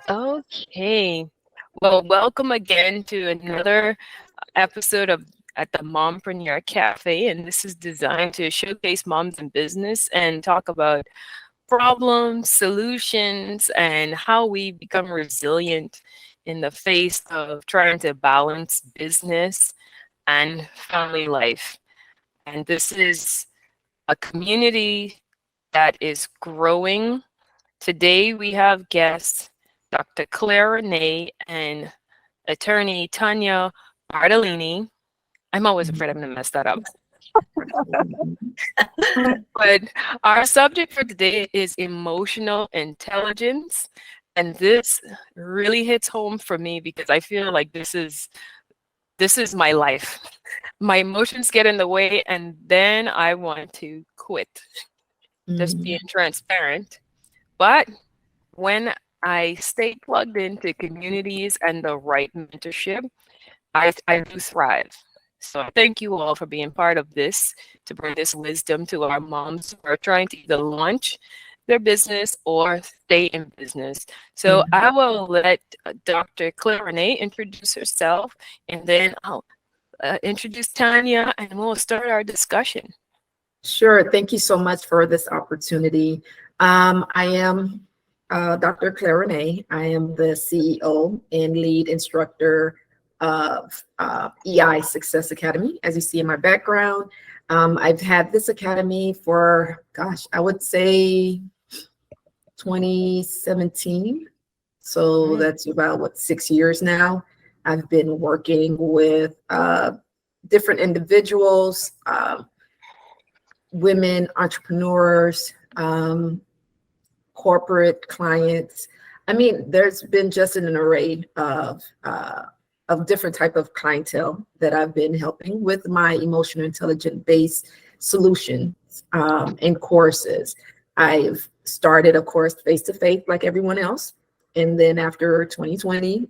Okay. Well, welcome again to another episode of at the Mompreneur Cafe, and this is designed to showcase moms in business and talk about problems, solutions, and how we become resilient in the face of trying to balance business and family life. And this is a community that is growing. Today we have guests Dr. Claire Renee and attorney Tanya Bartolini. I'm always afraid I'm going to mess that up. But our subject for today is emotional intelligence. And this really hits home for me because I feel like this is my life. My emotions get in the way and then I want to quit. Just being transparent. But when I stay plugged into communities and the right mentorship, I do thrive. So thank you all for being part of this to bring this wisdom to our moms who are trying to either launch their business or stay in business. So I will let Dr. Claire Renee introduce herself, and then I'll introduce Tanya, and we'll start our discussion. Sure. Thank you so much for this opportunity. I am Dr. Claire Renee. I am the CEO and lead instructor of EI Success Academy, as you see in my background. I've had this academy for, gosh, I would say 2017. So that's about, 6 years now. I've been working with different individuals, women entrepreneurs, corporate clients. I mean, there's been just an array of different type of clientele that I've been helping with my emotional intelligence based solutions and courses. I've started, of course, face-to-face like everyone else. And then after 2020,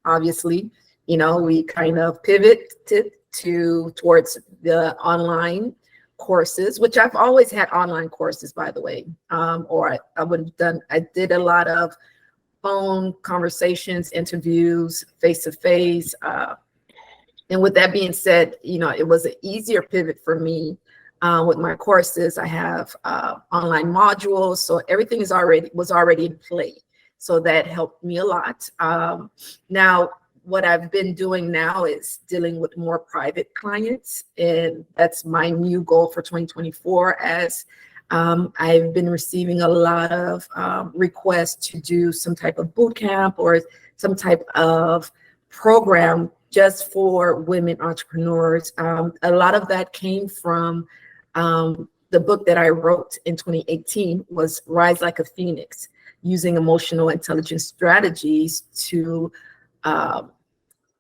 obviously, we kind of pivoted towards the online courses, which I've always had online courses, by the way, or I did a lot of phone conversations, interviews, face-to-face. And with that being said, it was an easier pivot for me with my courses. I have online modules, so everything was already in play. So that helped me a lot. Now, what I've been doing now is dealing with more private clients, and that's my new goal for 2024, as I've been receiving a lot of requests to do some type of boot camp or some type of program just for women entrepreneurs. A lot of that came from the book that I wrote in 2018 was Rise Like a Phoenix, using emotional intelligence strategies to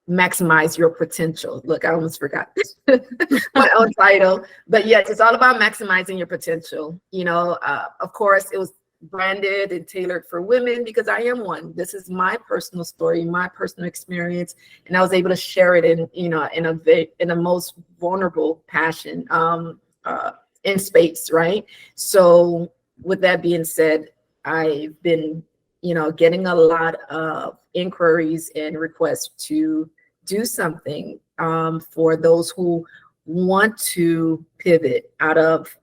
maximize your potential. Look, I almost forgot my own title, but yes, it's all about maximizing your potential. Of course, it was branded and tailored for women because I am one. This is my personal story, my personal experience, and I was able to share it in a most vulnerable passion in space, right? So with that being said, I've been getting a lot of inquiries and requests to do something for those who want to pivot out of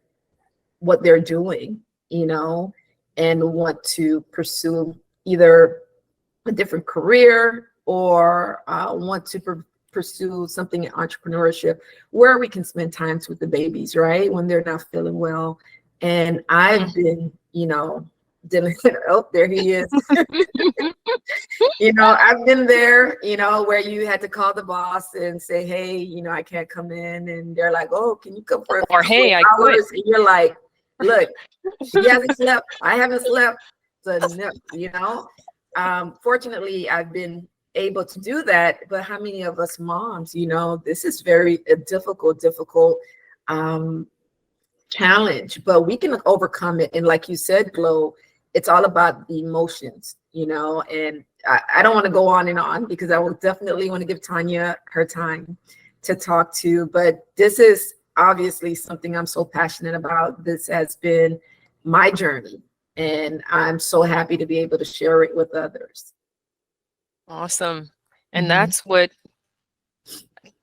what they're doing, and want to pursue either a different career or want to pursue something in entrepreneurship where we can spend times with the babies, right? When they're not feeling well. And I've been, oh, there he is. I've been there, where you had to call the boss and say, hey, I can't come in. And they're like, oh, can you come for a Or hey, I quit. And you're like, look, she hasn't slept. I haven't slept. So, fortunately, I've been able to do that. But how many of us moms, this is very difficult challenge, but we can overcome it. And like you said, Glo, it's all about the emotions, and I don't want to go on and on because I will definitely want to give Tanya her time to talk to, but this is obviously something I'm so passionate about. This has been my journey, And I'm so happy to be able to share it with others. Awesome. And Mhm. that's what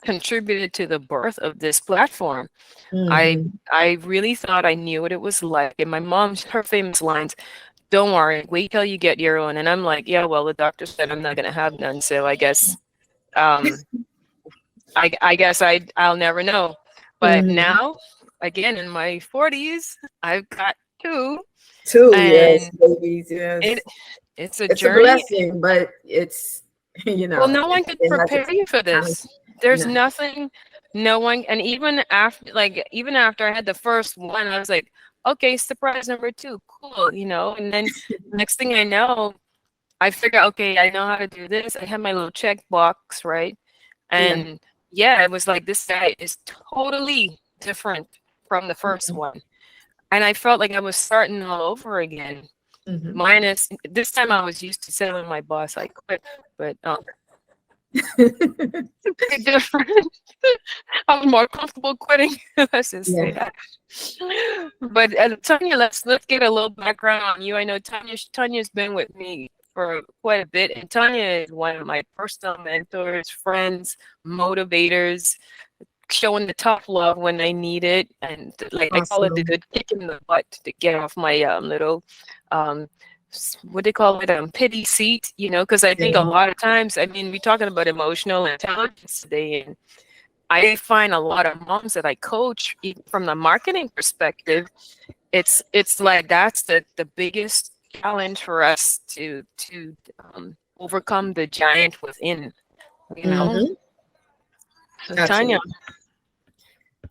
contributed to the birth of this platform. I Mhm. I really thought I knew what it was like. And my mom, her famous lines, "Don't worry, wait till you get your own." And I'm like, yeah, well, the doctor said I'm not gonna have none, so I guess um I guess I'll never know. But Mhm. now, again, in my 40s, I've got two, Two, yes, and babies, it yes. it's a It's a journey. blessing, but it's, Well, no one could it has its prepare you for kind of, this. There's no. nothing, no one, and even after I had the first one, I was like, okay, surprise number two, cool, and then next thing I know, I figure, okay, I know how to do this. I have my little checkbox, right? Yeah. And yeah, it was like this guy is totally different from the first Mhm. one. And I felt like I was starting all over again. Mhm. Minus this time I was used to telling my boss I quit, but it's pretty different. I was more comfortable quitting. Let's just say Yeah. that. But Tanya, let's get a little background on you. I know Tanya's been with me for quite a bit, and Tanya is one of my personal mentors, friends, motivators, showing the tough love when I need it, and like I call it the Awesome. good kick in the butt to get off my little um what do you call it, pity seat, because I think a Yeah. lot of times, I mean, we're talking about emotional intelligence today, and I find a lot of moms that I coach, even from the marketing perspective, it's like that's the biggest challenge for us to overcome the giant within, you know. Mhm. So Tanya. Absolutely.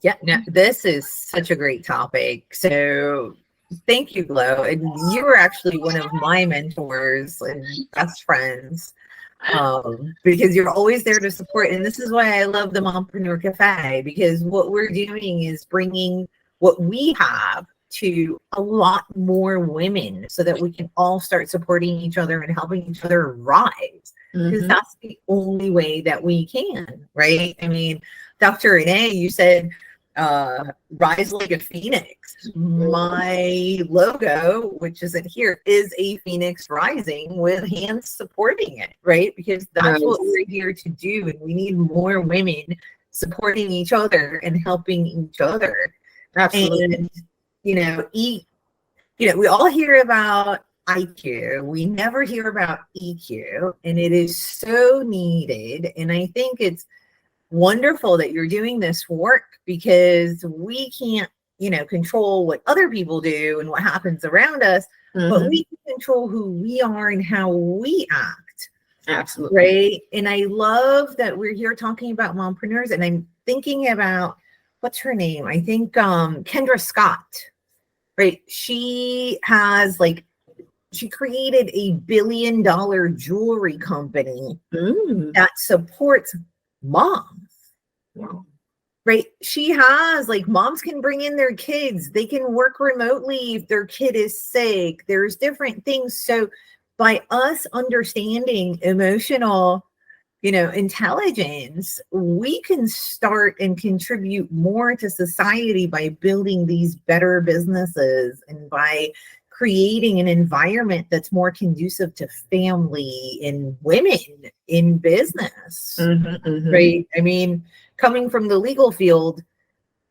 Yeah, no, this is such a great topic. So thank you, Glow. And you were actually one of my mentors and best friends, because you're always there to support. And this is why I love the Mompreneur Cafe, because what we're doing is bringing what we have to a lot more women so that we can all start supporting each other and helping each other rise. Because Mhm. that's the only way that we can, right? I mean, Dr. Renee, you said rise like a phoenix. My logo, which isn't here, is a phoenix rising with hands supporting it, right? Because that's what Nice. we're here to do. And we need more women supporting each other and helping each other. Absolutely. And, we all hear about IQ. We never hear about EQ, and it is so needed. And I think it's wonderful that you're doing this work, because we can't, control what other people do and what happens around us, but Mhm. we can control who we are and how we act, Absolutely. right? And I love that we're here talking about mompreneurs, and I'm thinking about, what's her name? I think Kendra Scott, right? She created $1 billion jewelry company Mm. that supports moms. Wow. Right. She has, like, moms can bring in their kids. They can work remotely if their kid is sick. There's different things. So by us understanding emotional, intelligence, we can start and contribute more to society by building these better businesses and by creating an environment that's more conducive to family and women in business. Mhm. Mhm. Right. I mean, coming from the legal field,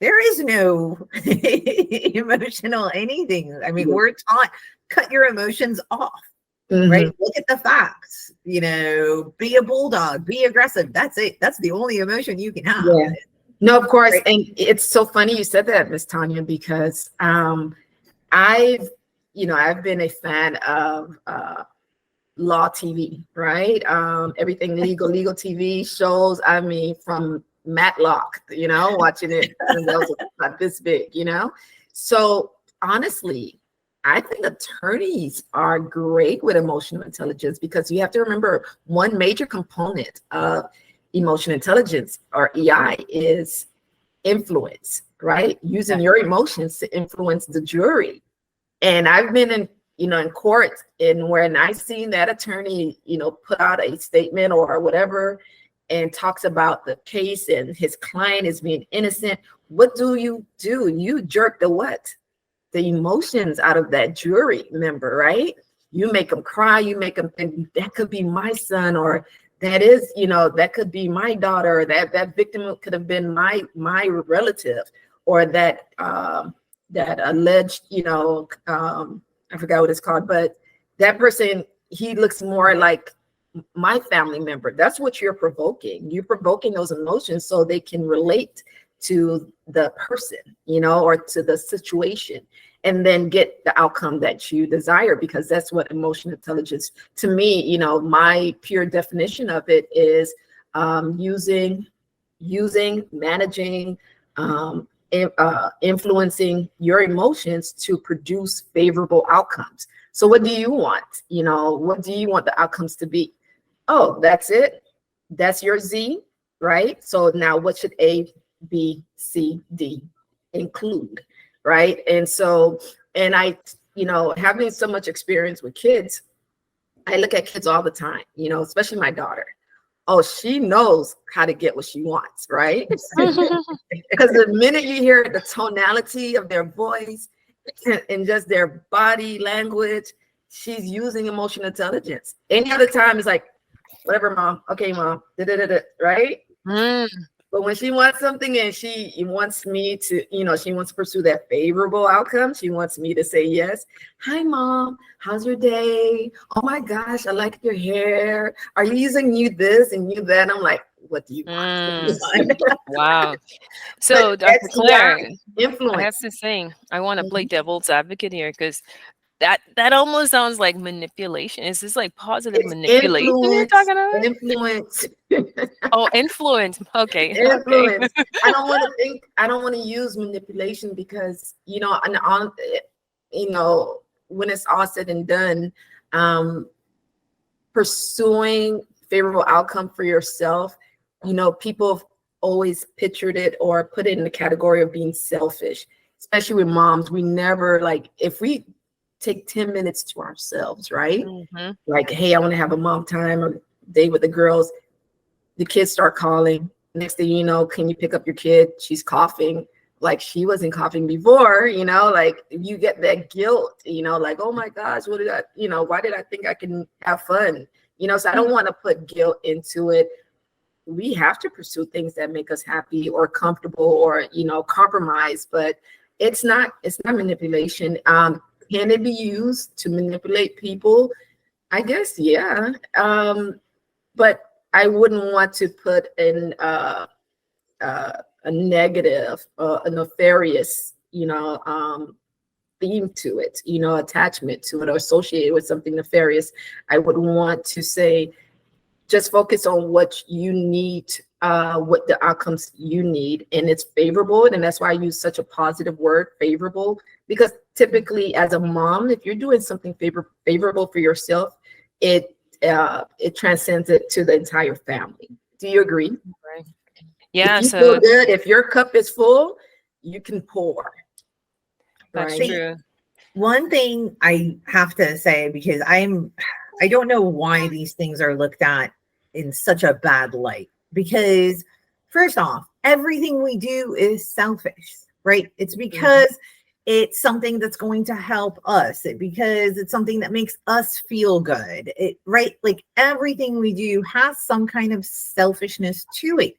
there is no emotional anything. I mean, we're taught, cut your emotions off, right? Mhm. Look at the facts, be a bulldog, be aggressive. That's it. That's the only emotion you can have. Yeah. No, of course. Right. And it's so funny you said that, Miss Tanya, because I've, I've been a fan of law TV, right? Everything legal TV shows. I mean, from Matlock, watching it when I was about this big, So honestly, I think attorneys are great with emotional intelligence, because you have to remember one major component of emotional intelligence, or EI, is influence, right? Using your emotions to influence the jury. And I've been in court, and when I seen that attorney, put out a statement or whatever, and talks about the case and his client is being innocent, what do? You jerk the what? the emotions out of that jury member, right? You make them cry, you make them think that could be my son, or that is, that could be my daughter, or that victim could have been my relative, or that that alleged, I forgot what it's called, but that person, he looks more like my family member. That's what you're provoking. You're provoking those emotions so they can relate to the person, or to the situation, and then get the outcome that you desire, because that's what emotional intelligence, to me, my pure definition of it is using, managing, influencing your emotions to produce favorable outcomes. So what do you want? What do you want the outcomes to be? Oh, that's it. That's your Z, right? So now what should A, B, C, D include, right? And so, and I, having so much experience with kids, I look at kids all the time, especially my daughter. Oh, she knows how to get what she wants, right? Because the minute you hear the tonality of their voice and just their body language, she's using emotional intelligence. Any other time, it's like, whatever, mom. Okay, mom. Right? But when she wants something and she wants me to, she wants to pursue that favorable outcome, she wants me to say yes. Hi, mom. How's your day? Oh my gosh, I like your hair. Are you using you this and you that? I'm like, what do you want? Wow. So, Dr. Claire, influence. I have to say, I want to play devil's advocate here, because that almost sounds like manipulation. Is this like positive manipulation you're talking about? Influence. Oh, influence. Okay. Influence. Okay. I don't want to use manipulation, because, when it's all said and done, pursuing favorable outcome for yourself, people have always pictured it or put it in the category of being selfish, especially with moms. We never, like, if we take 10 minutes to ourselves, right? Like, hey, I want to have a mom time or day with the girls. The kids start calling. Next thing you know, can you pick up your kid? She's coughing like she wasn't coughing before, like you get that guilt, like, oh my gosh, what did I, why did I think I can have fun? So I don't want to put guilt into it. We have to pursue things that make us happy or comfortable or, compromise, but it's not manipulation. Can it be used to manipulate people? I guess, yeah. But I wouldn't want to put in a negative, a nefarious, theme to it, attachment to it, or associated with something nefarious. I would want to say, just focus on what you need, what the outcomes you need, and it's favorable. And that's why I use such a positive word, favorable, because typically as a mom, if you're doing something favorable for yourself, it transcends it to the entire family. Do you agree? Right. Yeah. If you feel good, if your cup is full, you can pour. That's right? true. One thing I have to say, because I don't know why these things are looked at in such a bad light, because first off, everything we do is selfish, right? It's because it's something that's going to help us, because it's something that makes us feel good, right? Like everything we do has some kind of selfishness to it.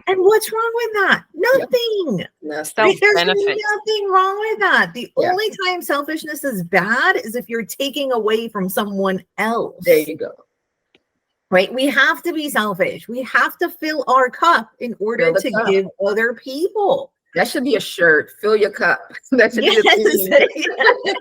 And what's wrong with that? Nothing. Right? There's nothing wrong with that. The only time selfishness is bad is if you're taking away from someone else. There you go. Right? We have to be selfish. We have to fill our cup in order to give other people. That should be a shirt. Fill your cup. That should be a theme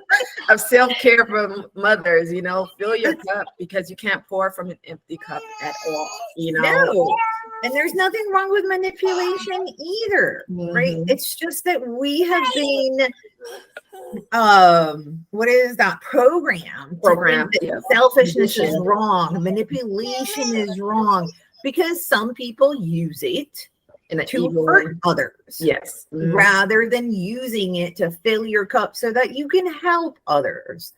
of self-care for mothers. Fill your cup, because you can't pour from an empty cup at all. No. And there's nothing wrong with manipulation either, right? It's just that we have been what is that program that selfishness is wrong, manipulation is wrong, because some people use it to hurt others, rather than using it to fill your cup so that you can help others,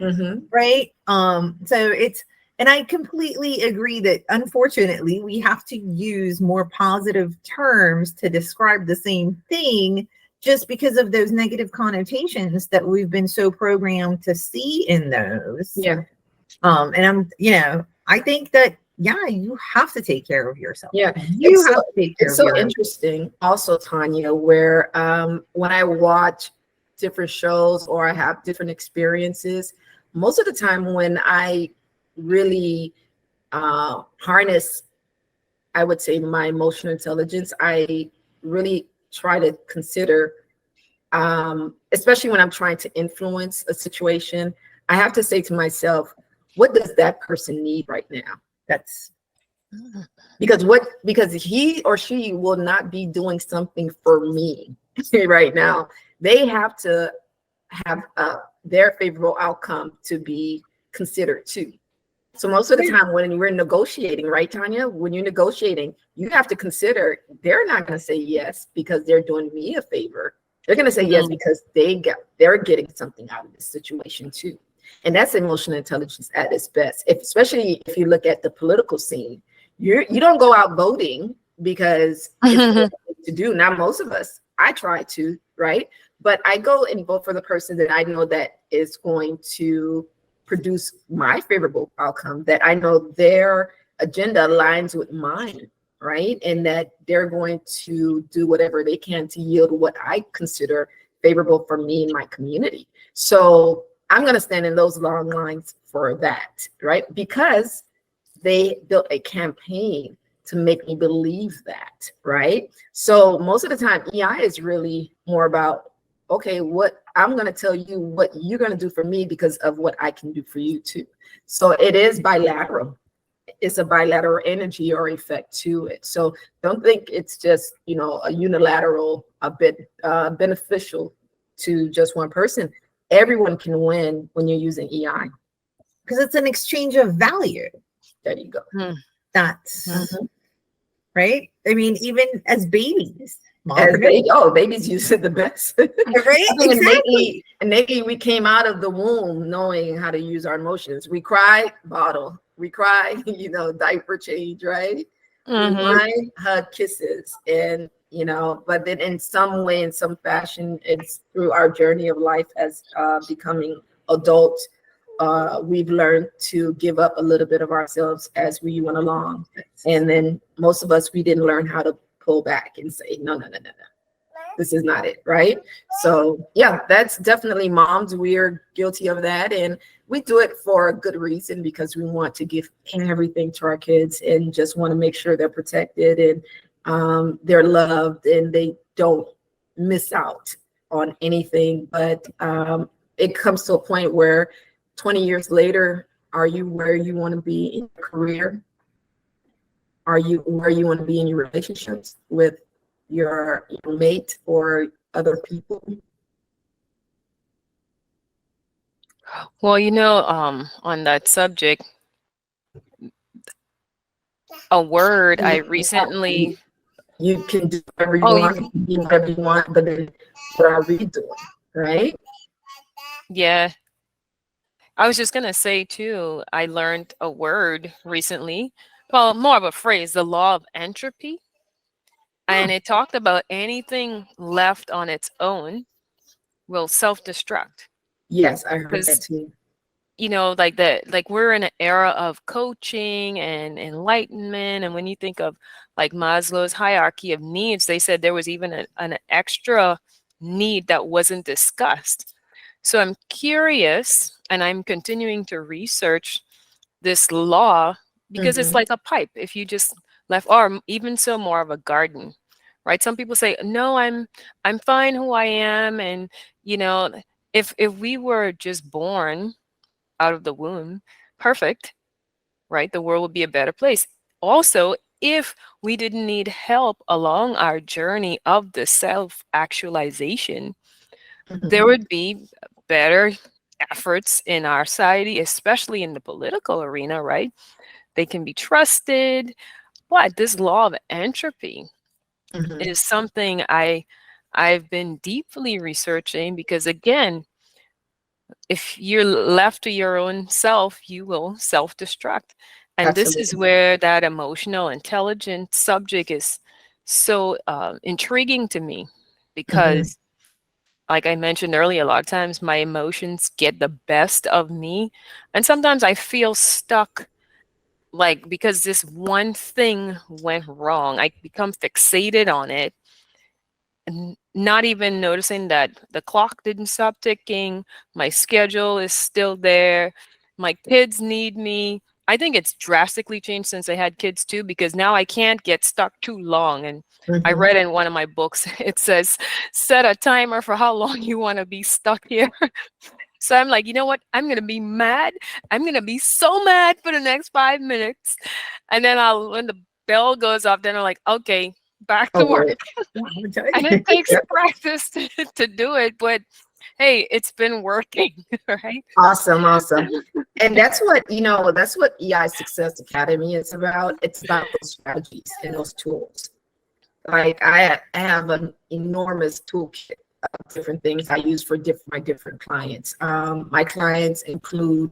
right? So it's, and I completely agree that unfortunately we have to use more positive terms to describe the same thing, just because of those negative connotations that we've been so programmed to see in those. Yeah. And I'm, I think that, yeah, you have to take care of yourself. Yeah. You have to take care It's of so yourself. interesting also, Tanya, where when I watch different shows or I have different experiences, most of the time when I really harness, I would say, my emotional intelligence, I really try to consider, especially when I'm trying to influence a situation, I have to say to myself, what does that person need right now? That's because he or she will not be doing something for me right now. They have to have their favorable outcome to be considered too. So most of the time when we're negotiating, right, Tanya, when you're negotiating, you have to consider they're not going to say yes because they're doing me a favor. They're going to say yes because they're getting something out of this situation too. And that's emotional intelligence at its best. Especially if you look at the political scene, you don't go out voting because it's to do. Now, most of us, I try to, right? But I go and vote for the person that I know that is going to produce my favorable outcome, that I know their agenda aligns with mine, right? And that they're going to do whatever they can to yield what I consider favorable for me and my community. So I'm going to stand in those long lines for that, right? Because they built a campaign to make me believe that, right? So most of the time, EI is really more about, okay, what I'm going to tell you what you're going to do for me because of what I can do for you too. So it is bilateral. It's a bilateral energy or effect to it. So don't think it's just, a unilateral, a bit beneficial to just one person. Everyone can win when you're using EI. because it's an exchange of value. There you go. That's right. I mean, even as babies, babies use it the best. right? Exactly. Innately, we came out of the womb knowing how to use our emotions. We cry, bottle. We cry, diaper change, right? We whine, hug, kisses, and but then in some way, in some fashion, it's through our journey of life as becoming adults. We've learned to give up a little bit of ourselves as we went along, and then most of us, we didn't learn how to pull back and say, no, this is not it, right? So yeah, that's definitely moms. We're guilty of that, and we do it for a good reason because we want to give everything to our kids and just want to make sure they're protected and they're loved and they don't miss out on anything. But it comes to a point where 20 years later, are you where you want to be in your career? Are you where you want to be in your relationships with your mate or other people? Well, on that subject, a word I recently. You can do whatever you want, you can be whatever you want, but then what are we doing, right? Yeah. I was just going to say, too, I learned a word recently, well, more of a phrase, the law of entropy. And it talked about anything left on its own will self-destruct. Yes, I heard that too. Like we're in an era of coaching and enlightenment. And when you think of like Maslow's hierarchy of needs, they said there was even an extra need that wasn't discussed. So I'm curious, and I'm continuing to research this law because it's like a pipe. If you just left, or even so more of a garden, right? Some people say, no, I'm fine who I am. And, if we were just born out of the womb, perfect, right? The world would be a better place. Also, if we didn't need help along our journey of the self-actualization, there would be better efforts in our society, especially in the political arena, right? They can be trusted. But this law of entropy is something I've been deeply researching because, again, if you're left to your own self, you will self-destruct. And this is where that emotional intelligence subject is so intriguing to me because like I mentioned earlier, a lot of times my emotions get the best of me. And sometimes I feel stuck, like because this one thing went wrong. I become fixated on it and not even noticing that the clock didn't stop ticking. My schedule is still there. My kids need me. I think it's drastically changed since I had kids too, because now I can't get stuck too long. And I Mhm. read in one of my books, it says, set a timer for how long you want to be stuck here. So I'm like, you know what? I'm going to be mad. I'm going to be so mad for the next 5 minutes. And then when the bell goes off, then I'm like, okay, back to work. Oh, okay. And it takes Yep. practice to do it. But hey, it's been working, right? Awesome, awesome. And that's what, that's what EI Success Academy is about. It's about those strategies and those tools. Like I have an enormous toolkit of different things I use for my different clients. My clients include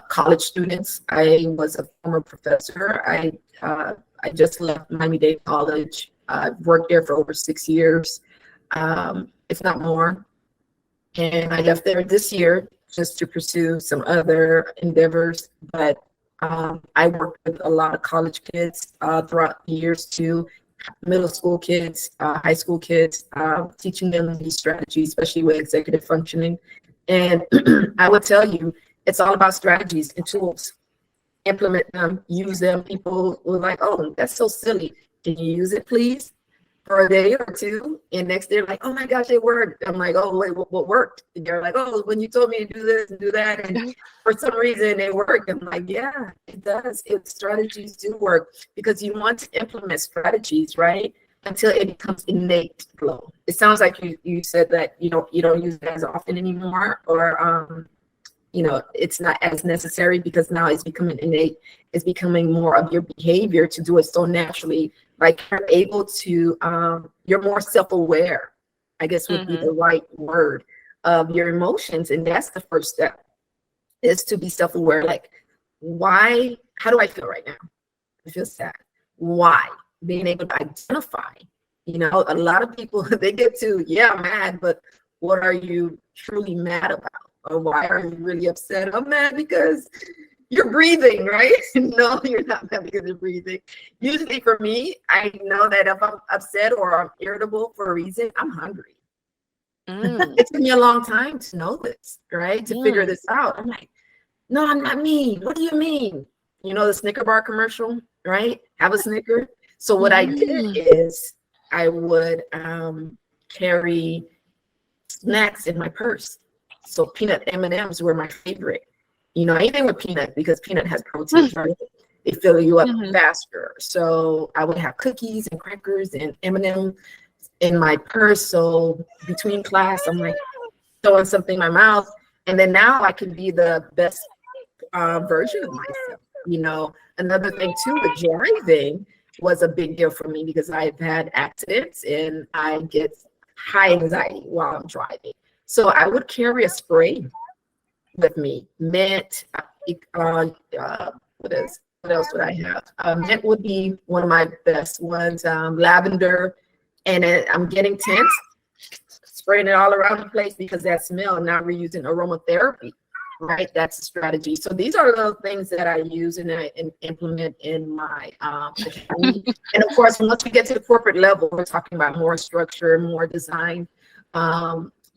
college students. I was a former professor. I just left Miami-Dade College. I've worked there for over 6 years, if not more. And I left there this year just to pursue some other endeavors. But I worked with a lot of college kids throughout the years too, middle school kids, high school kids, teaching them these strategies, especially with executive functioning. And I would tell you, it's all about strategies and tools. Implement them, use them. People were like, oh, that's so silly. Can you use it, please? For a day or two, and next day, like, oh my gosh, it worked. I'm like, oh, wait, what worked? And they're like, oh, when you told me to do this and do that, and for some reason it worked. I'm like, yeah, it does. Strategies do work because you want to implement strategies, right? Until it becomes innate flow. It sounds like you said that you don't use it as often anymore, or it's not as necessary because now it's becoming innate. It's becoming more of your behavior to do it so naturally. Like you're able to, you're more self-aware, I guess would be the right word, of your emotions. And that's the first step, is to be self-aware. Like, how do I feel right now? I feel sad. Why? Being able to identify, a lot of people, they get to, yeah, mad, but what are you truly mad about? Or why are you really upset? I'm mad because you're breathing, right? No, you're not mad because you're breathing. Usually for me, I know that if I'm upset or I'm irritable for a reason, I'm hungry. It took me a long time to know this, right? To figure this out. I'm like, no, I'm not mean. What do you mean? The Snicker bar commercial, right? Have a Snicker. So what I did is I would carry snacks in my purse. So peanut M&Ms were my favorite. Anything with peanut, because peanut has protein, right? They fill you up faster. So I would have cookies and crackers and M&M in my purse. So between class, I'm like throwing something in my mouth. And then now I can be the best version of myself. Another thing too, with driving was a big deal for me because I've had accidents and I get high anxiety while I'm driving. So I would carry a spray with me. Mint, what else would I have? Mint would be one of my best ones. Lavender, and I'm getting tense, spraying it all around the place because that smell. Now we're using aromatherapy, right? That's a strategy. So these are the things that I use and I implement in my academy. And of course, once we get to the corporate level, we're talking about more structure, more design,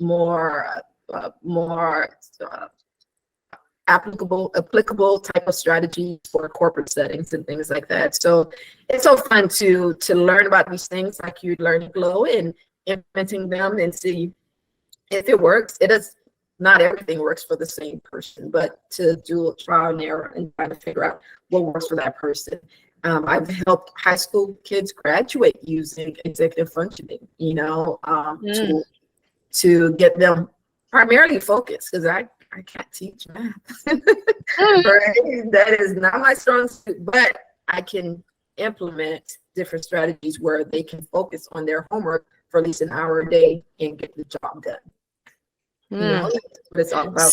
more applicable type of strategy for corporate settings and things like that. So it's so fun to learn about these things like you learn to Glow and implementing them and see if it works. It is not everything works for the same person, but to do a trial and error and try to figure out what works for that person. I've helped high school kids graduate using executive functioning, to get them primarily focused, because I can't teach math. Right? That is not my strong suit, but I can implement different strategies where they can focus on their homework for at least an hour a day and get the job done. That's what it's all about.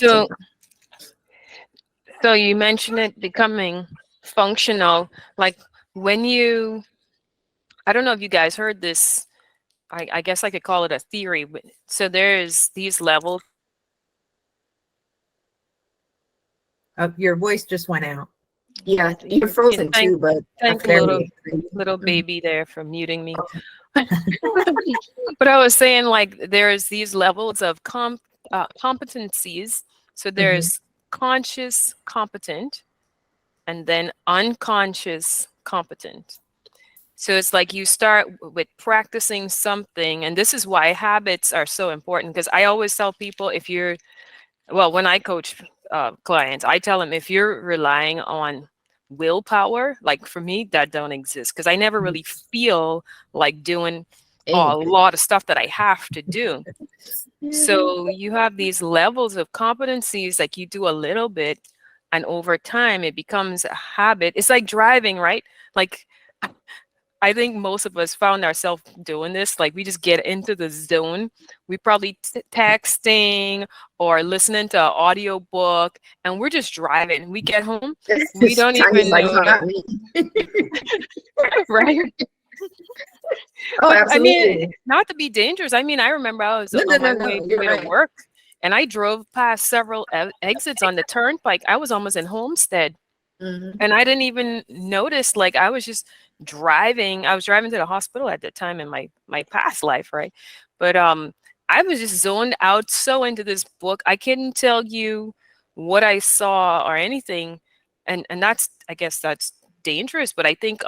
So you mentioned it becoming functional. Like when I don't know if you guys heard this I guess I could call it a theory. So there's these levels. Your voice just went out. Yeah, you're frozen too, but Thank There little baby there for muting me. But I was saying, like, there's these levels of competencies. So there's conscious competent and then unconscious competent. So it's like you start with practicing something, and this is why habits are so important, because I always tell people, if you're, well, when I coach clients, I tell them, if you're relying on willpower, like for me, that don't exist, because I never really feel like doing a lot of stuff that I have to do. So you have these levels of competencies, like you do a little bit, and over time it becomes a habit. It's like driving, right? Like, I think most of us found ourselves doing this. Like, we just get into the zone. We probably texting or listening to an audio book, and we're just driving. We get home, we don't even know. Right? Oh, absolutely. I mean, not to be dangerous. I mean, I remember I was on my way to work, and I drove past several exits on the turnpike. I was almost in Homestead. And I didn't even notice, like, I was just driving. I was driving to the hospital at the time in my past life, right? But I was just zoned out so into this book. I couldn't tell you what I saw or anything. And that's, I guess that's dangerous. But I think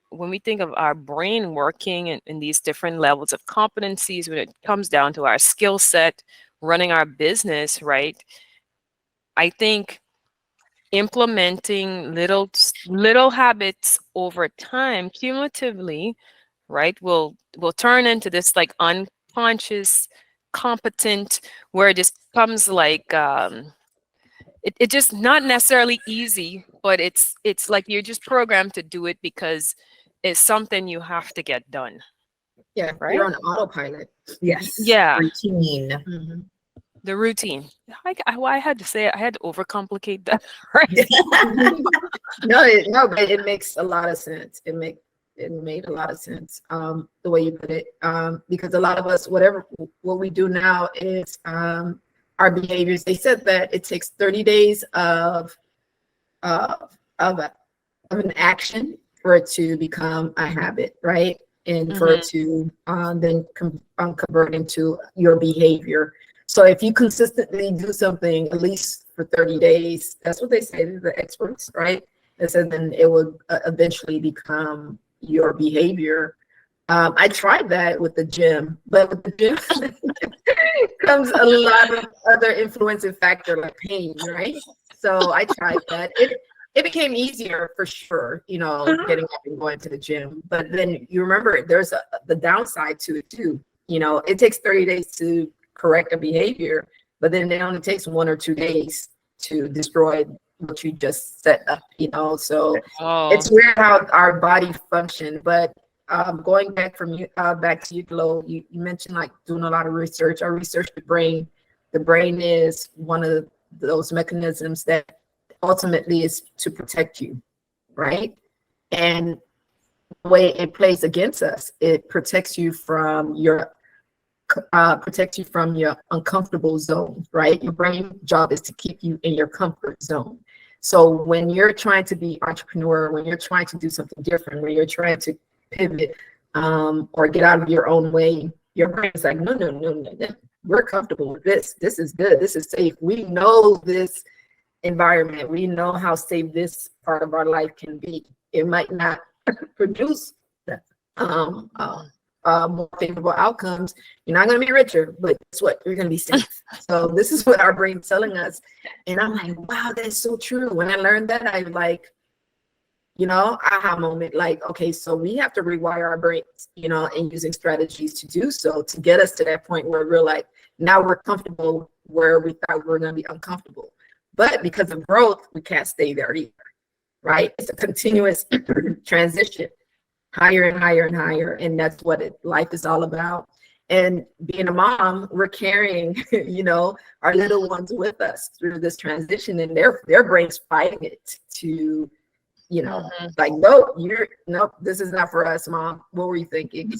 when we think of our brain working in these different levels of competencies, when it comes down to our skill set, running our business, right? I think implementing little habits over time, cumulatively, right, will turn into this like unconscious competent, where it just comes like it just not necessarily easy, but it's like you're just programmed to do it because it's something you have to get done. Yeah, right? You're on autopilot. Yes. Yeah. Routine. The routine. I had to say it. I had to overcomplicate that. Right? No, but it makes a lot of sense. It made a lot of sense. The way you put it, because a lot of us, what we do now is our behaviors. They said that it takes 30 days of an action for it to become a habit, right? And for it to then convert into your behavior. So if you consistently do something at least for 30 days, that's what they say to the experts, right? And so then it would eventually become your behavior. I tried that with the gym, but with the gym comes a lot of other influencing factor like pain, right? So I tried that. It became easier for sure, getting up and going to the gym. But then you remember there's the downside to it too. It takes 30 days to correct a behavior, but then it only takes 1 or 2 days to destroy what you just set up, So it's weird how our body function. But going back to you, Glo, you mentioned like doing a lot of research. I researched the brain. The brain is one of those mechanisms that ultimately is to protect you, right? And the way it plays against us, it protects you from your uncomfortable zone, right? Your brain job is to keep you in your comfort zone. So when you're trying to be entrepreneur, when you're trying to do something different, when you're trying to pivot or get out of your own way, your brain is like, no. We're comfortable with this. This is good. This is safe. We know this environment. We know how safe this part of our life can be. It might not produce more favorable outcomes. You're not going to be richer, but guess what? You're going to be safe. So this is what our brain's telling us. And I'm like, wow, that's so true. When I learned that, I like, aha moment, like, okay, so we have to rewire our brains, and using strategies to do so, to get us to that point where we're like, now we're comfortable where we thought we were going to be uncomfortable. But because of growth, we can't stay there either, right? It's a continuous transition, higher and higher and higher. And that's what life is all about. And being a mom, we're carrying, our little ones with us through this transition, and their brains fighting it to, like, no, this is not for us, Mom. What were you thinking?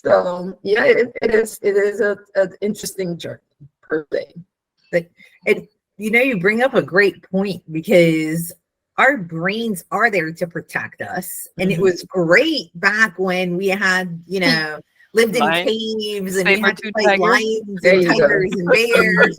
So yeah, it is a interesting journey per se. But you bring up a great point, because our brains are there to protect us. And it was great back when we had, lived in caves and we had to fight lions and tigers and bears.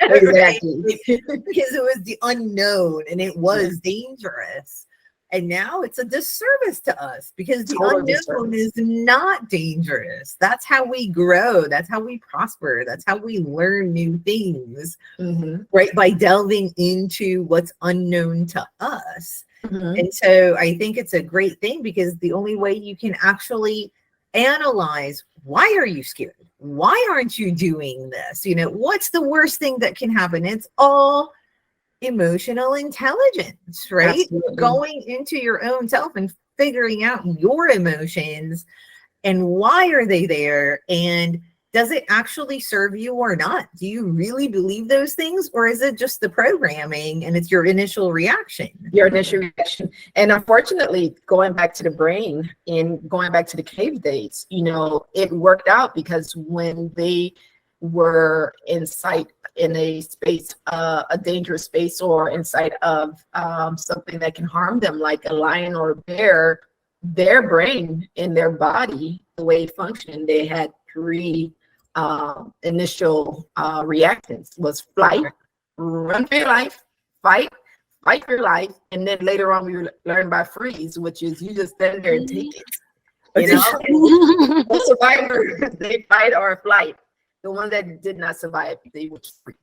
Exactly. Because it was the unknown and it was dangerous. And now it's a disservice to us, because the unknown is not dangerous. That's how we grow. That's how we prosper. That's how we learn new things, right? By delving into what's unknown to us. And so I think it's a great thing, because the only way you can actually analyze, why are you scared? Why aren't you doing this? What's the worst thing that can happen? It's all emotional intelligence, right? Absolutely. Going into your own self and figuring out your emotions and why are they there, and does it actually serve you or not? Do you really believe those things, or is it just the programming and it's your initial reaction? And unfortunately, going back to the brain and going back to the cave days, it worked out, because when they were in a space, a dangerous space, or in sight of something that can harm them, like a lion or a bear, their brain and their body, the way it functioned, they had three initial reactions: was flight, run for your life; fight for your life; and then later on we learned by freeze, which is you just stand there and take it. The survivor, they fight or flight. The one that did not survive, they were free.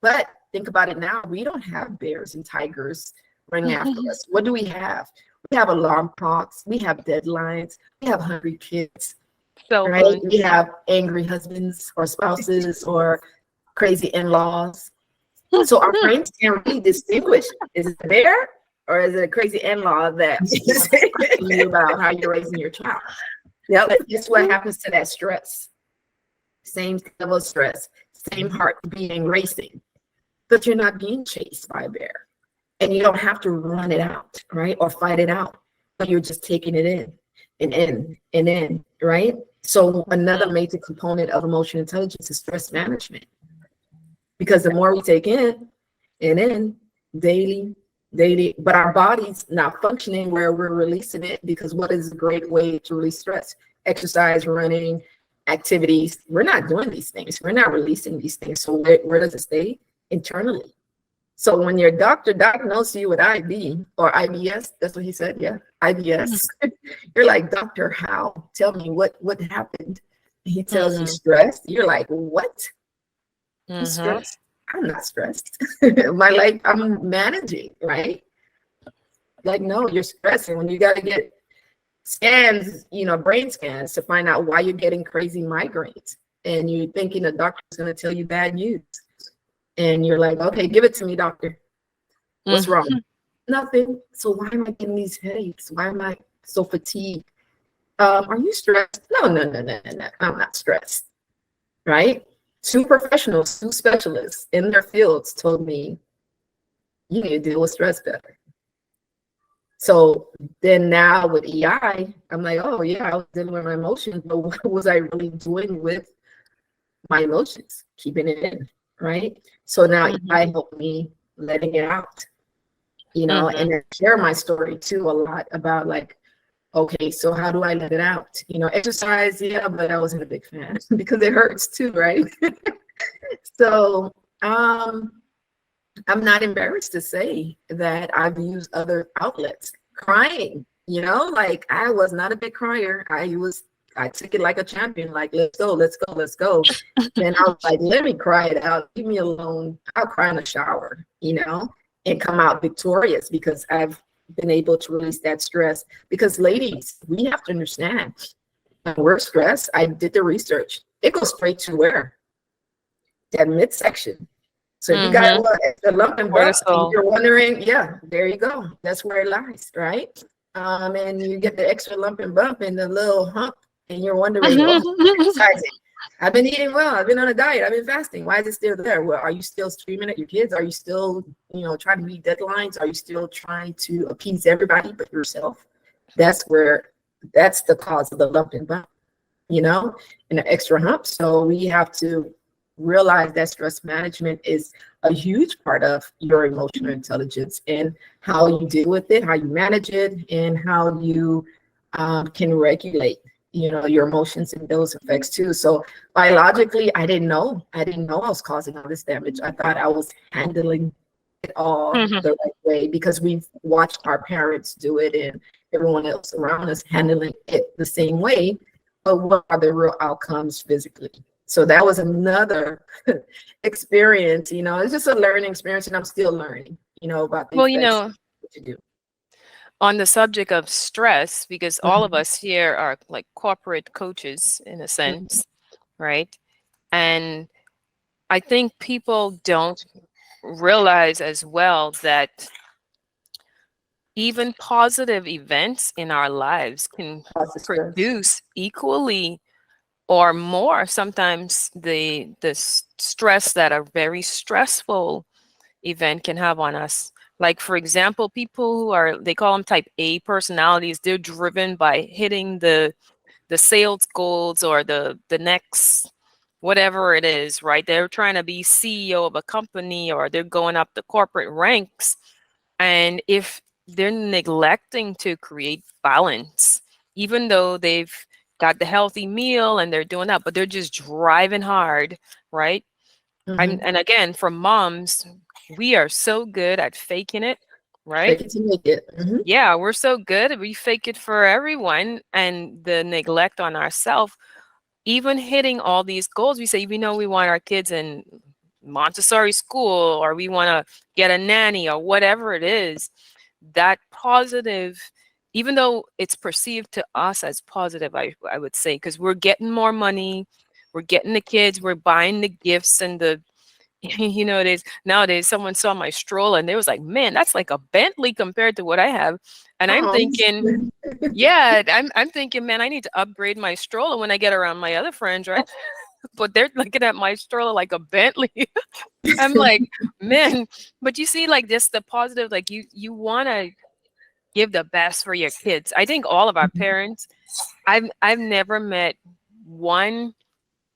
But think about it now. We don't have bears and tigers running after us. What do we have? We have alarm clocks. We have deadlines. We have hungry kids. Right? We have angry husbands or spouses or crazy in-laws. So our brains can't really distinguish, is it a bear or is it a crazy in-law that's talking to you about how you're raising your child? Yep. But guess what happens to that stress? Same level of stress, same heart beating, racing, but you're not being chased by a bear, and you don't have to run it out, right, or fight it out, but you're just taking it in and in and in, right? So another major component of emotional intelligence is stress management, because the more we take in and in daily, but our body's not functioning where we're releasing it, because what is a great way to release stress? Exercise, running, activities. We're not doing these things. We're not releasing these things. So where does it stay? Internally. So when your doctor diagnoses you with IB or IBS, that's what he said, yeah, IBS. You're like, doctor, how? Tell me what happened. He tells you stress. You're like, what? I'm stressed. I'm not stressed. My life, I'm managing, right? Like, no, you're stressing. When you got to get scans, brain scans, to find out why you're getting crazy migraines, and you're thinking the doctor's going to tell you bad news, and you're like, okay, give it to me, doctor. What's wrong? Nothing. So why am I getting these headaches? Why am I so fatigued? Are you stressed? No. I'm not stressed. Right? 2 professionals, 2 specialists in their fields told me, you need to deal with stress better. So then now with EI, I'm like, oh yeah, I was dealing with my emotions, but what was I really doing with my emotions? Keeping it in, right? So now EI helped me letting it out, and I share my story too a lot about, like, okay, so how do I let it out? Exercise, yeah, but I wasn't a big fan because it hurts too, right? So I'm not embarrassed to say that I've used other outlets. Crying, like, I was not a big crier. I took it like a champion, like, let's go. And I was like, let me cry it out. Leave me alone. I'll cry in the shower, and come out victorious, because I've been able to release that stress. Because ladies, we have to understand, when we're stressed, I did the research. It goes straight to where? That midsection. So if you got a lump and bump, and you're wondering, yeah, there you go. That's where it lies, right? And you get the extra lump and bump and the little hump, and you're wondering, exercising. I've been eating well. I've been on a diet. I've been fasting. Why is it still there? Well, are you still screaming at your kids? Are you still, trying to meet deadlines? Are you still trying to appease everybody but yourself? That's the cause of the lump and bump. you know, and an extra hump. So we have to realize that stress management is a huge part of your emotional intelligence, and how you deal with it, how you manage it, and how you can regulate, you know, your emotions and those effects too. So biologically, I didn't know I was causing all this damage. I thought I was handling it all the right way because we've watched our parents do it and everyone else around us handling it the same way. But what are the real outcomes physically? So that was another experience, you know, it's just a learning experience, and I'm still learning, you know, about the Well, you effects know, of what to do. on the subject of stress, because all of Mhm, us here are like corporate coaches in a mhm, sense, right? And I think people don't realize as well that even positive events in our lives can lots of stress. produce equally or more sometimes stress that a very stressful event can have on us. Like, for example, people who are, they call them type A personalities, they're driven by hitting the sales goals or the next whatever it is, right? They're trying to be CEO of a company, or they're going up the corporate ranks. And if they're neglecting to create balance, even though they've got the healthy meal and they're doing that, but they're just driving hard, right? Mhm. And again, for moms, we are so good at faking it, right? Fake it to make it. Mhm. Yeah, we're so good. We fake it for everyone, and the neglect on ourselves. Even hitting all these goals, we say we know we want our kids in Montessori school, or we want to get a nanny, or whatever it is. That positive, even though it's perceived to us as positive, I would say, because we're getting more money, we're getting the kids, we're buying the gifts and the you know, it is nowadays someone saw my stroller and they was like, man, that's like a Bentley compared to what I have. And I'm Oh, thinking, yeah, I'm thinking, man, I need to upgrade my stroller when I get around my other friends, right? But they're looking at my stroller like a Bentley. I'm like, man, but you see, like this, the positive, like you want to give the best for your kids. I think all of our Mhm. parents, I've never met one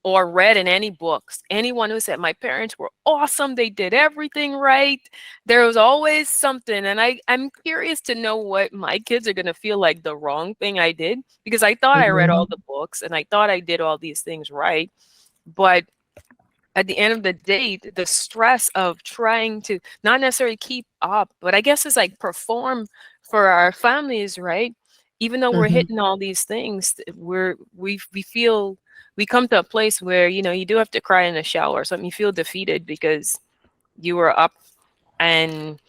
or read in any books anyone who said my parents were awesome, they did everything right. There was always something, and I'm curious to know what my kids are going to feel like the wrong thing I did, because I thought I read all Mhm. the books and I thought I did all these things right. But at the end of the day, the stress of trying to not necessarily keep up, but I guess it's like perform for our families, right? Even though we're Mhm. hitting all these things, we feel, we come to a place where, you know, you do have to cry in the shower or something. You feel defeated because you were up and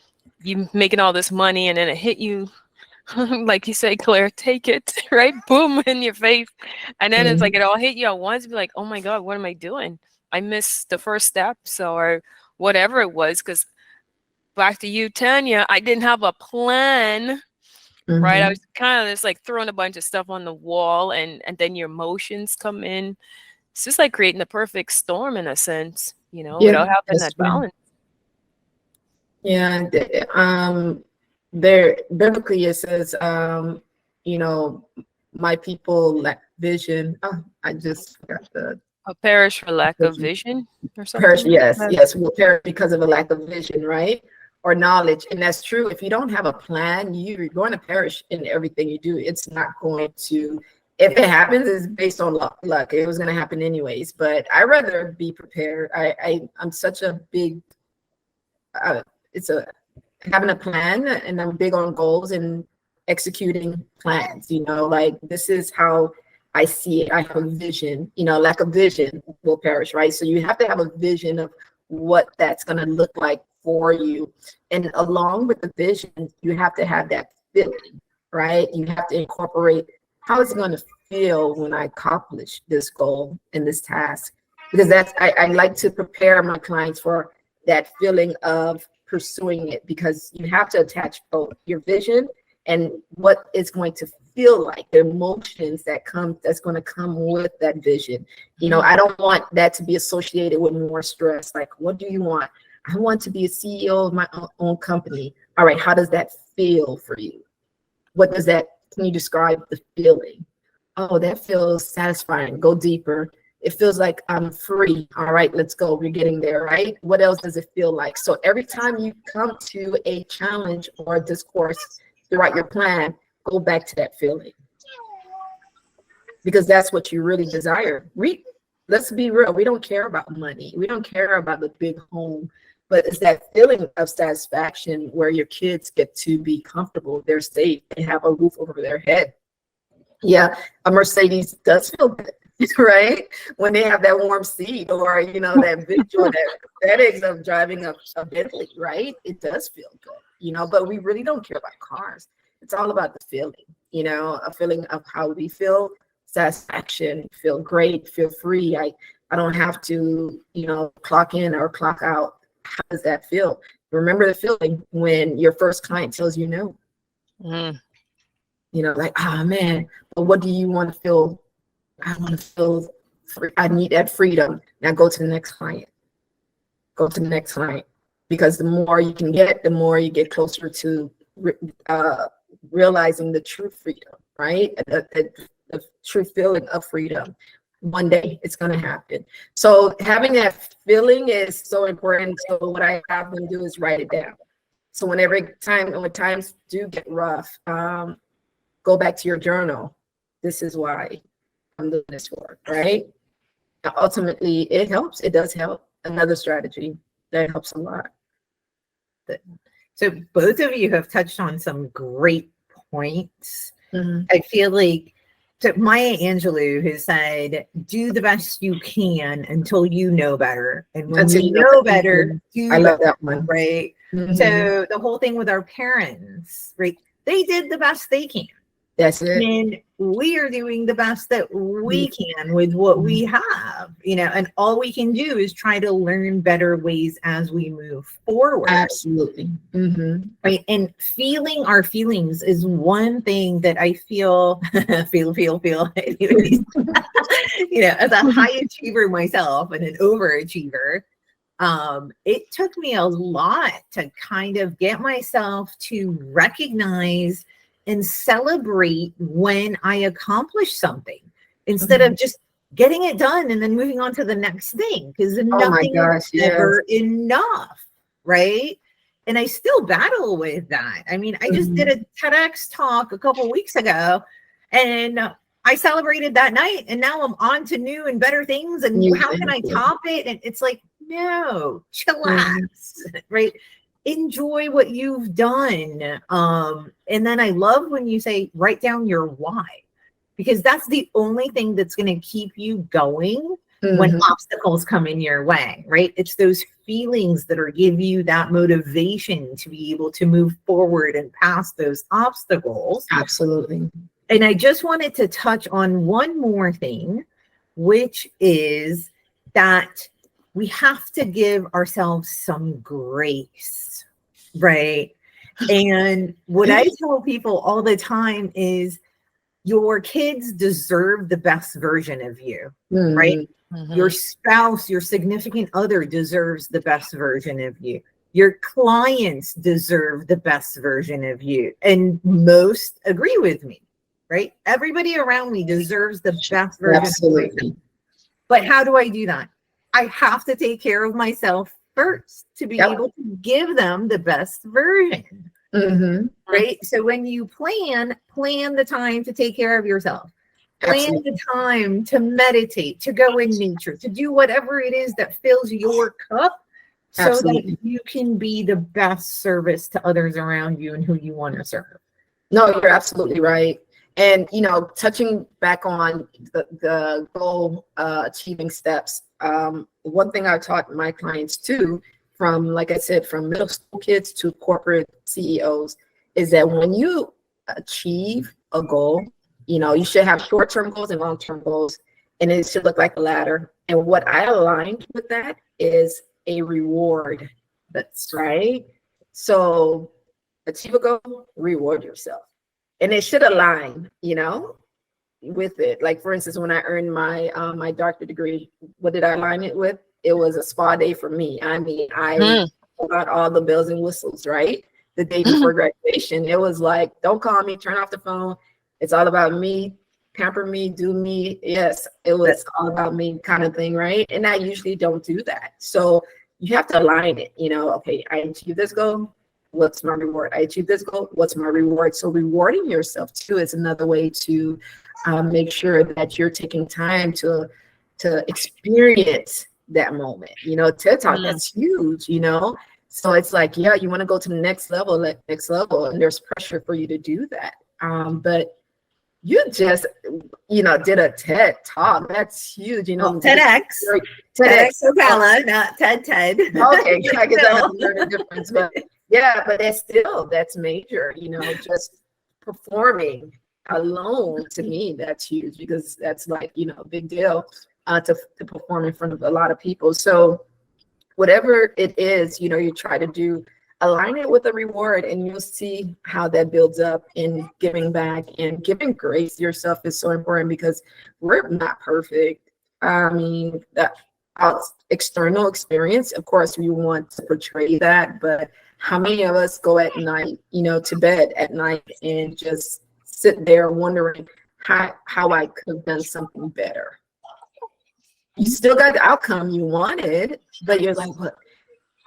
you making all this money, and then it hit you like you say, Claire, take it, right? Boom in your face. And then it's like Mhm. it all hit you at once. Be like, oh my God, what am I doing? I missed the first steps or whatever it was. Because back to you, Tanya, I didn't have a plan, right? I was Mhm. kind of just like throwing a bunch of stuff on the wall, and then your emotions come in. It's just like creating the perfect storm in a sense, you know, Yeah, without having that's that true. balance. Yeah, there biblically it says, you know, my people lack vision. Oh, I just forgot the A perish for lack of vision. vision or Perish, something like yes, that. yes, will perish because of a lack of vision, right? Or knowledge. And that's true. If you don't have a plan, you're going to perish in everything you do. It's not going to, if it happens, it's based on luck. It was going to happen anyways. But I rather be prepared. I'm such a big it's a having a plan, and I'm big on goals and executing plans, you know, like this is how I see it. I have a vision, you know, lack of vision will perish, right? So you have to have a vision of what that's going to look like for you. And along with the vision, you have to have that feeling, right? You have to incorporate how is it going to feel when I accomplish this goal and this task. Because I like to prepare my clients for that feeling of pursuing it, because you have to attach both your vision and what it's going to feel like, the emotions that's going to come with that vision. You know, I don't want that to be associated with more stress. Like, what do you want? I want to be a CEO of my own company. All right, how does that feel for you? What does that, can you describe the feeling? oh, that feels satisfying. Go deeper. It feels like I'm free. All right, let's go. We're getting there, right? What else does it feel like? So every time you come to a challenge or a discourse throughout your plan, go back to that feeling, because that's what you really desire. Let's be real. We don't care about money. We don't care about the big home, but it's that feeling of satisfaction where your kids get to be comfortable, they're safe, and have a roof over their head. Yeah, a Mercedes does feel good, right? When they have that warm seat, or that visual, that aesthetics of driving a Bentley, right? It does feel good, but we really don't care about cars. It's all about the feeling, a feeling of how we feel, satisfaction, feel great, feel free. I don't have to, clock in or clock out. How does that feel? Remember the feeling when your first client tells you no. Like, oh man, but what do you want to feel? I want to feel free. I need that freedom. Now go to the next client. Go to the next client. Because the more you can get, the more you get closer to realizing the true freedom, right? The true feeling of freedom. One day it's going to happen. So having that feeling is so important. So what I have them do is write it down. So when times do get rough, go back to your journal. This is why I'm doing this work, right? And ultimately, it helps. It does help. Another strategy that helps a lot. So both of you have touched on some great points. Mm-hmm. I feel like Maya Angelou has said, do the best you can until you know better. And when you know better, I love that one. Right? Mm-hmm. So the whole thing with our parents, right? They did the best they can. That's it. And we are doing the best that we can with what we have, and all we can do is try to learn better ways as we move forward. Absolutely. Mm-hmm. Right. And feeling our feelings is one thing that I feel, feel, as a high achiever myself and an overachiever, it took me a lot to kind of get myself to recognize and celebrate when I accomplish something instead of just getting it done and then moving on to the next thing, because nothing is ever enough, right? And I still battle with that. I mean, I just did a TEDx talk a couple of weeks ago, and I celebrated that night, and now I'm on to new and better things. And how can I top it? And it's like, no, chillax, right? Enjoy what you've done. And then I love when you say, write down your why, because that's the only thing that's going to keep you going when obstacles come in your way, right? It's those feelings that are give you that motivation to be able to move forward and past those obstacles. Absolutely. And I just wanted to touch on one more thing, which is that we have to give ourselves some grace, right? And what I tell people all the time is your kids deserve the best version of you, right? Mm-hmm. Your spouse, your significant other deserves the best version of you. Your clients deserve the best version of you. And most agree with me, right? Everybody around me deserves the best version of myself. But how do I do that? I have to take care of myself first to be able to give them the best version. Right? So when you plan the time to take care of yourself. Plan the time to meditate, to go in nature, to do whatever it is that fills your cup so that you can be the best service to others around you and who you want to serve. No, you're absolutely right. And, touching back on the goal achieving steps, one thing I taught my clients too, from, like I said, from middle school kids to corporate CEOs, is that when you achieve a goal, you should have short-term goals and long-term goals, and it should look like a ladder. And what I aligned with that is a reward. That's right. So achieve a goal, reward yourself. And it should align, with it. Like, for instance, when I earned my my doctorate degree, what did I align it with? It was a spa day for me. I mean, I got all the bells and whistles, right? The day before graduation, it was like, don't call me, turn off the phone. It's all about me pamper me, do me. Yes, it was all about me kind of thing, right? And I usually don't do that. So you have to align it, okay, I achieved this goal. What's my reward? I achieved this goal. What's my reward? So rewarding yourself too is another way to make sure that you're taking time to experience that moment. TED Talk, that's huge, So it's like, yeah, you want to go to the next level, and there's pressure for you to do that. But you just, did a TED Talk. That's huge, TEDx. TEDx Ocala, not TED. Okay, I guess I have to learn the difference, but yeah, but that's major, just performing alone, to me, that's huge, because that's like, a big deal to perform in front of a lot of people. So whatever it is, you try to do, align it with a reward, and you'll see how that builds up in giving back. And giving grace to yourself is so important, because we're not perfect. I mean, that external experience, of course, we want to portray that, but how many of us go at night, to bed at night and just sit there wondering how I could have done something better? You still got the outcome you wanted, but you're like, well,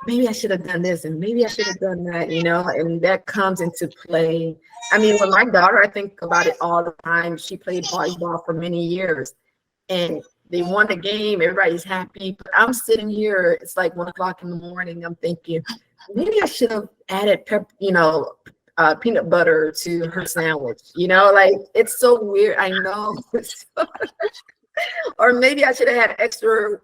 maybe I should have done this, and maybe I should have done that, and that comes into play. I mean, with my daughter, I think about it all the time. She played volleyball for many years, and they won the game. Everybody's happy, but I'm sitting here. It's like 1 o'clock in the morning. I'm thinking, maybe I should have added peanut butter to her sandwich. Like, it's so weird. I know. Or maybe I should have had extra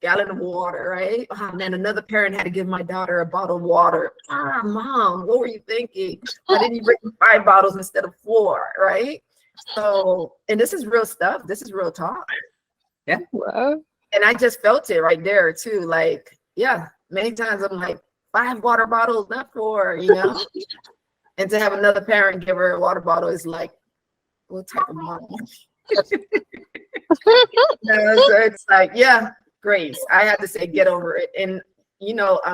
gallon of water, right? And then another parent had to give my daughter a bottle of water. Mom, what were you thinking? Why didn't you bring 5 bottles instead of 4, right? So, and this is real stuff. This is real talk. Yeah. Wow. And I just felt it right there too. Like, yeah, many times I'm like, 5 water bottles, not 4, And to have another parent give her a water bottle is like, what type of mom? So it's like, yeah, grace. I have to say, get over it. And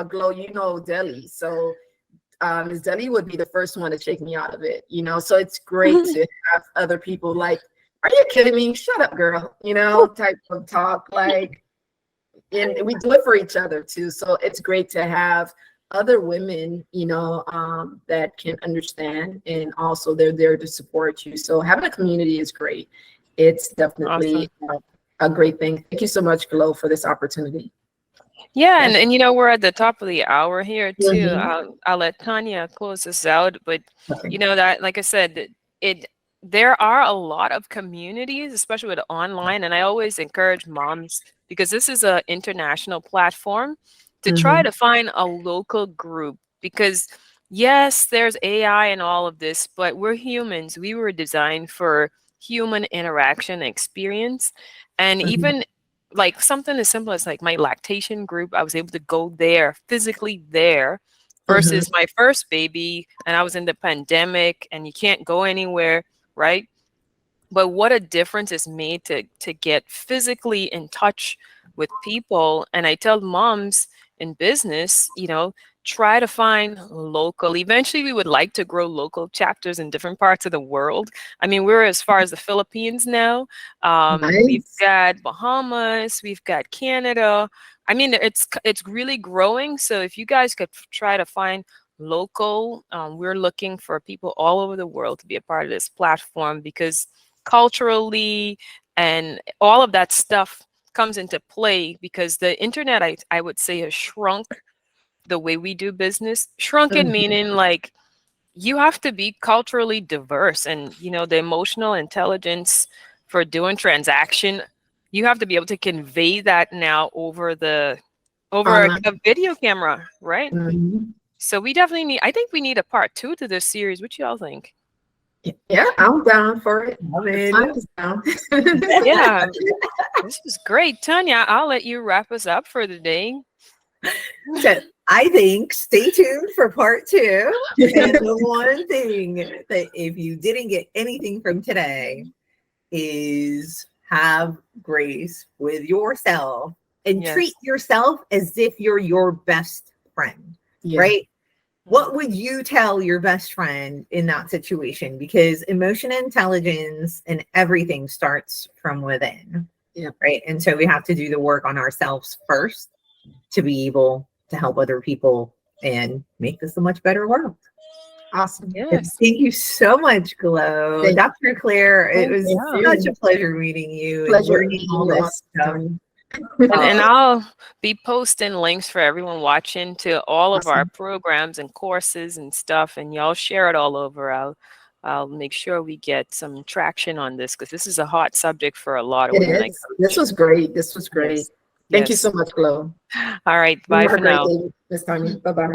Glow, Deli. So Ms. Deli would be the first one to shake me out of it, So it's great to have other people like, are you kidding me? Shut up, girl, type of talk. Like, and we do it for each other too. So it's great to have other women, that can understand, and also they're there to support you. So having a community is great. It's definitely a great thing. Thank you so much, Glow, for this opportunity. Yeah, and we're at the top of the hour here too. Mm-hmm. I'll let Tanya close this out, but Okay. that, like I said, there are a lot of communities, especially with online, and I always encourage moms, because this is an international platform, to try to find a local group, because yes, there's AI and all of this, but we're humans. We were designed for human interaction and experience. And even like something as simple as like my lactation group, I was able to go there, physically there, versus my first baby, and I was in the pandemic and you can't go anywhere, right? But what a difference is made to get physically in touch with people. And I tell moms in business, try to find local. Eventually, we would like to grow local chapters in different parts of the world. I mean, we're as far as the Philippines now. Nice. We've got Bahamas, we've got Canada. I mean, it's really growing. So if you guys could try to find local, we're looking for people all over the world to be a part of this platform, because culturally and all of that stuff comes into play, because the internet, I would say, has shrunk the way we do business. Shrunken meaning like you have to be culturally diverse, and the emotional intelligence for doing transaction, you have to be able to convey that now over a video camera, right? So we definitely need, I think we need a part 2 to this series. What y'all think? Yeah, I'm down for it. I'm down. Yeah, this was great. Tanya, I'll let you wrap us up for the day. So I think stay tuned for part 2. And the one thing that if you didn't get anything from today is have grace with yourself and treat yourself as if you're your best friend, right? what would you tell your best friend in that situation? Because emotional intelligence and everything starts from within. Yeah. Right. And so we have to do the work on ourselves first to be able to help other people and make this a much better world. Awesome. Yes. Thank you so much, Glow. Thank Dr. Claire, it was you. such a pleasure meeting you Pleasure and learning all meeting you this stuff. all. And I'll be posting links for everyone watching to all of our Awesome. programs and courses and stuff, and y'all share it all over. I'll make sure we get some traction on this because this is a hot subject for a lot of It women. is. This was great. This was great. Yes. Thank you Yes. so much, Glow. All right. You Bye have for a great now. day, Miss Tanya. Bye-bye.